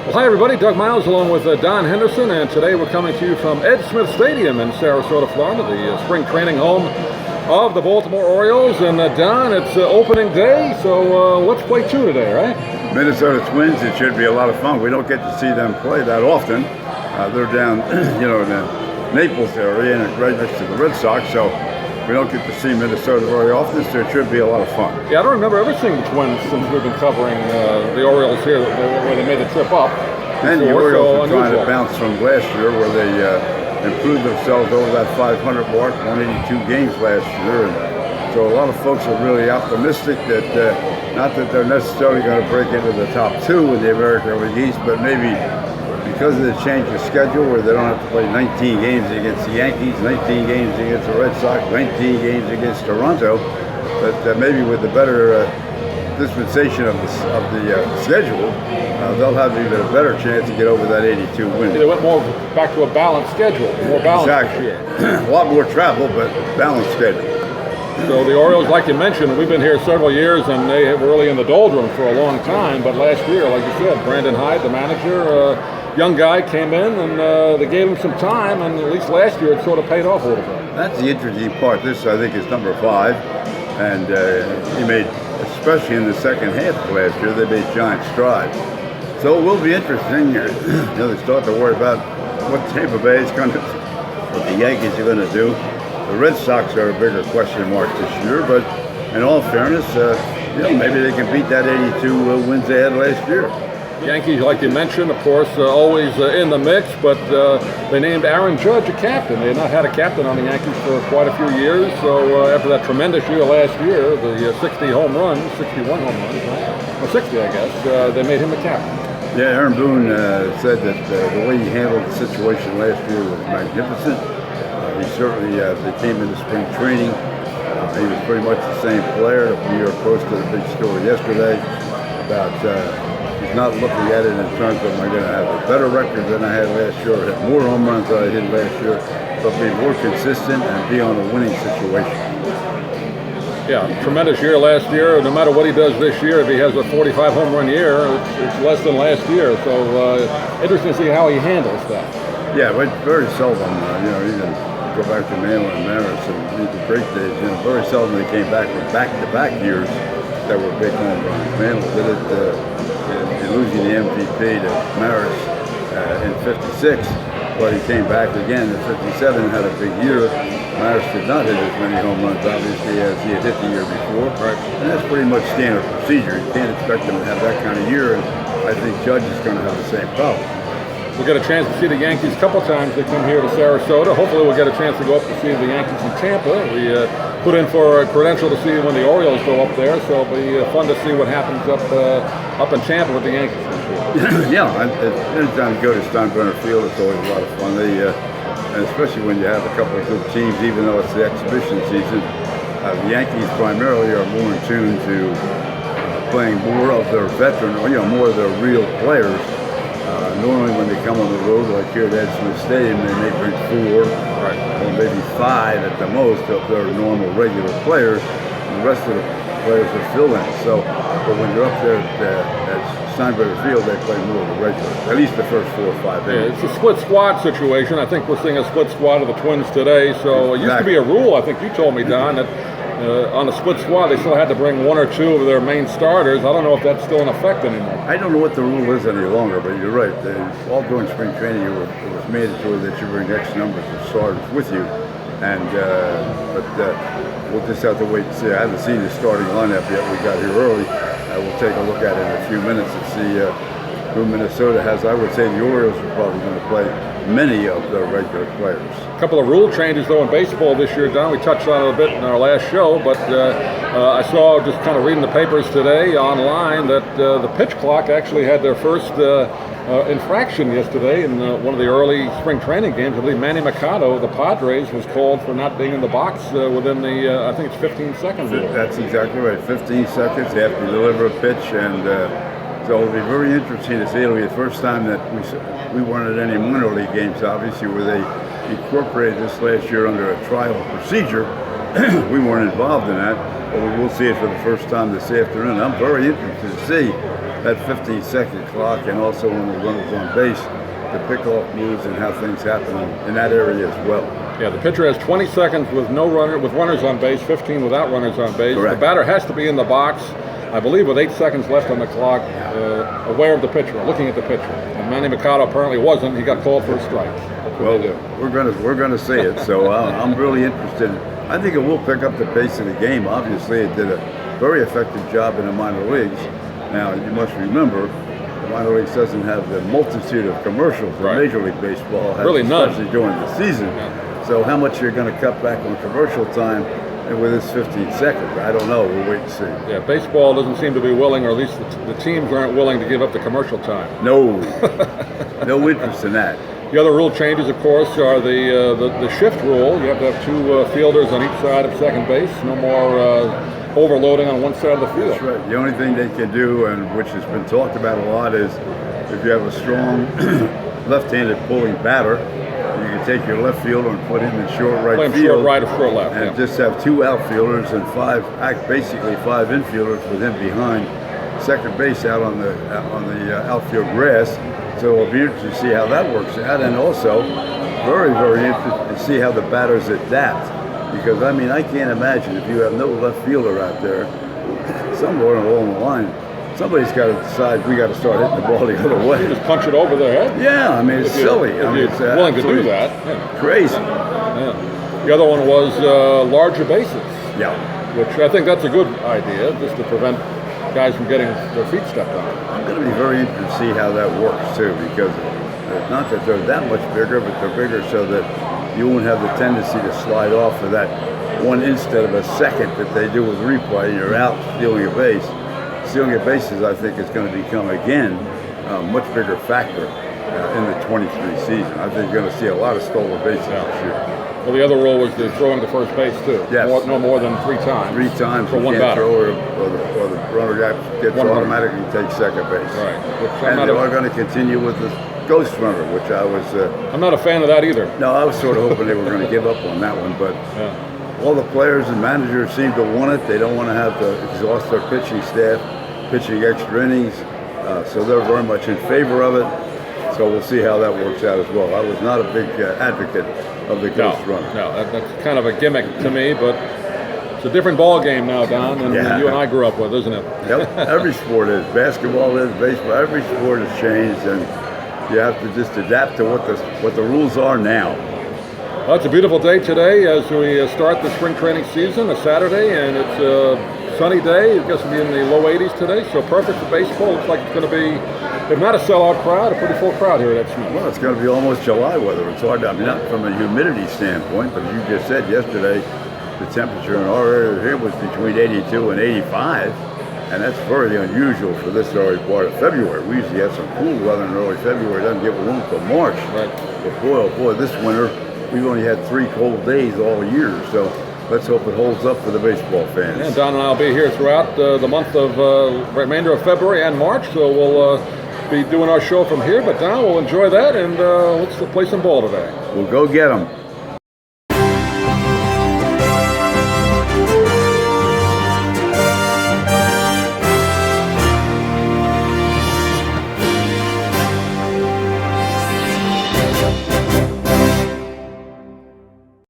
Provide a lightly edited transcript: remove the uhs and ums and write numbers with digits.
Well, hi everybody, Doug Miles along with Don Henderson, and today we're coming to you from Ed Smith Stadium in Sarasota, Florida, the spring training home of the Baltimore Orioles. And Don, it's opening day, so let's play two today, right? Minnesota Twins, it should be a lot of fun. We don't get to see them play that often. They're down, in the Naples area and right next to the Red Sox, so we don't get to see Minnesota very often, so it should be a lot of fun. Yeah, I don't remember ever seeing the Twins since we've been covering the Orioles here, where they made the trip up. And the Orioles are trying to bounce from last year, where they improved themselves over that 500 mark, 182 games last year. And so a lot of folks are really optimistic that, not that they're necessarily going to break into the top two in the American League East, but maybe because of the change of schedule where they don't have to play 19 games against the Yankees, 19 games against the Red Sox, 19 games against Toronto, that maybe with the better dispensation of the schedule, they'll have even a better chance to get over that 82 win. They went more back to a balanced schedule, more balanced this year. A lot more travel, but balanced schedule. So the Orioles, like you mentioned, we've been here several years, and they were really in the doldrums for a long time. But last year, like you said, Brandon Hyde, the manager, young guy, came in, and they gave him some time, and at least last year it sort of paid off a little bit. That's the interesting part. This, I think, is number 5, and he made, especially in the second half of last year, they made giant strides. So it will be interesting. They start to worry about what Tampa Bay is going to, what the Yankees are going to do. The Red Sox are a bigger question mark this year, but in all fairness, maybe they can beat that 82 wins they had last year. Yankees, like you mentioned, of course, always in the mix, but they named Aaron Judge a captain. They had not had a captain on the Yankees for quite a few years, so after that tremendous year last year, the 60 home runs, 61 home runs, right? Or 60, I guess, they made him a captain. Yeah, Aaron Boone said that the way he handled the situation last year was magnificent. He certainly, they came into spring training. He was pretty much the same player. The New York Post did a big story yesterday about he's not looking at it in terms of, am I going to have a better record than I had last year, or hit more home runs than I did last year, but be more consistent and be on a winning situation. Yeah, tremendous year last year. No matter what he does this year, if he has a 45 home run year, it's less than last year. So interesting to see how he handles that. Yeah, but very seldom, even go back to Mantle and Maris and the great days, very seldom they came back with back-to-back years that were big home runs. Mantle did it in losing the MVP to Maris in '56, but he came back again in '57 and had a big year. Maris did not hit as many home runs, obviously, as he had hit the year before. Right. And that's pretty much standard procedure. You can't expect him to have that kind of year, and I think Judge is going to have the same problem. We'll get a chance to see the Yankees a couple times. They come here to Sarasota. Hopefully we'll get a chance to go up to see the Yankees in Tampa. We put in for a credential to see when the Orioles go up there, so it'll be fun to see what happens up in Tampa with the Yankees this year. Yeah, anytime you go to Steinbrenner Field, it's always a lot of fun. And especially when you have a couple of good teams, even though it's the exhibition season. The Yankees primarily are more in tune to playing more of their veteran, more of their real players. Normally when they come on the road, like here at Ed Smith Stadium, they may bring 4 or maybe 5 at the most of their normal regular players. And the rest of the players are fill-in. So, but when you're up there at Steinbrenner Field, they play more of the regulars, at least the first 4 or 5 innings. Yeah, it's a split squad situation. I think we're seeing a split squad of the Twins today. So it used to be a rule, I think you told me, Don, that on a split squad, they still had to bring 1 or 2 of their main starters. I don't know if that's still in effect anymore. I don't know what the rule is any longer, but you're right. All during spring training, it was mandatory that you bring X numbers of starters with you. And but we'll just have to wait and see. I haven't seen the starting lineup yet. We got here early. We'll take a look at it in a few minutes and see who Minnesota has. I would say the Orioles are probably going to play many of their regular players. A couple of rule changes, though, in baseball this year, Don. We touched on it a bit in our last show, but I saw, just kind of reading the papers today online, that the pitch clock actually had their first infraction yesterday in one of the early spring training games. I believe Manny Machado, the Padres, was called for not being in the box within the, I think it's 15 seconds. That's exactly right. 15 seconds. They have to deliver a pitch, and so it'll be very interesting to see. It'll be the first time that we weren't at any minor league games, obviously, where they incorporated this last year under a trial procedure. We weren't involved in that, but we will see it for the first time this afternoon. I'm very interested to see that 15-second clock, and also when the runner's on base, the pickoff moves and how things happen in that area as well. Yeah, the pitcher has 20 seconds with runners on base, 15 without runners on base. Correct. The batter has to be in the box, I believe, with 8 seconds left on the clock, aware of the pitcher, looking at the pitcher. And Manny Machado apparently wasn't. He got called for a strike. Well, we're gonna see it. So I'm really interested. I think it will pick up the pace of the game. Obviously, it did a very effective job in the minor leagues. Now, you must remember, the minor leagues doesn't have the multitude of commercials that Major League Baseball has, really none, especially during the season. Yeah. So how much you're going to cut back on commercial time and with this 15 seconds, I don't know. We'll wait and see. Yeah, baseball doesn't seem to be willing, or at least the teams aren't willing to give up the commercial time. No, no interest in that. The other rule changes, of course, are the shift rule. You have to have 2 fielders on each side of second base. No more overloading on one side of the field. That's right. The only thing they can do, and which has been talked about a lot, is if you have a strong left-handed pulling batter, you can take your left fielder and put him in short right Play him field, short right or short left, and just have 2 outfielders and basically 5 infielders with him behind second base out on the outfield grass. So it'll be interesting to see how that works out, and also very, very interesting to see how the batters adapt. Because I mean, I can't imagine if you have no left fielder out there, somewhere along the line, somebody's got to decide we got to start hitting the ball the other way. You just punch it over their head. Yeah, I mean it's silly. If I mean, you're it's willing to do that. Yeah. Crazy. Yeah. The other one was larger bases. Yeah. Which I think that's a good idea, just to prevent guys from getting their feet stepped on. I'm going to be very interested to see how that works too, because not that they're that much bigger, but they're bigger so that you won't have the tendency to slide off for that 1 instead of a second that they do with replay. You're out stealing a base. Stealing a bases, I think, is going to become again a much bigger factor in the 23 season. I think you're going to see a lot of stolen bases this year. Well, the other rule was the throwing to first base too. Yes. No more than 3 times. 3 times for you one can't batter. throw, or the runner gets automatically take second base. Right. And they are going to continue with the ghost runner, which I was. I'm not a fan of that either. No, I was sort of hoping they were going to give up on that one, but all the players and managers seem to want it. They don't want to have to exhaust their pitching staff, pitching extra innings, so they're very much in favor of it. So we'll see how that works out as well. I was not a big advocate of the ghost runner. No, that's kind of a gimmick to me, but it's a different ball game now, Don, than you and I grew up with, isn't it? Yep. Every sport is. Basketball is, baseball. Every sport has changed, and you have to just adapt to what the rules are now. Well, it's a beautiful day today as we start the spring training season, a Saturday, and it's a sunny day. I guess we'll be in the low 80s today, so perfect for baseball. Looks like it's going to be, if not a sellout crowd, a pretty full crowd here at Smith. Well, it's going to be almost July weather. It's hard to, I mean, not from a humidity standpoint, but you just said yesterday the temperature in our area here was between 82 and 85. And that's very unusual for this early part of February. We usually have some cool weather in early February. It doesn't get warm until March. Right. But boy, oh boy, this winter, we've only had 3 cold days all year. So let's hope it holds up for the baseball fans. Yeah, Don and I will be here throughout the month of, remainder of February and March. So we'll be doing our show from here. But Don, we'll enjoy that, and let's play some ball today. We'll go get them.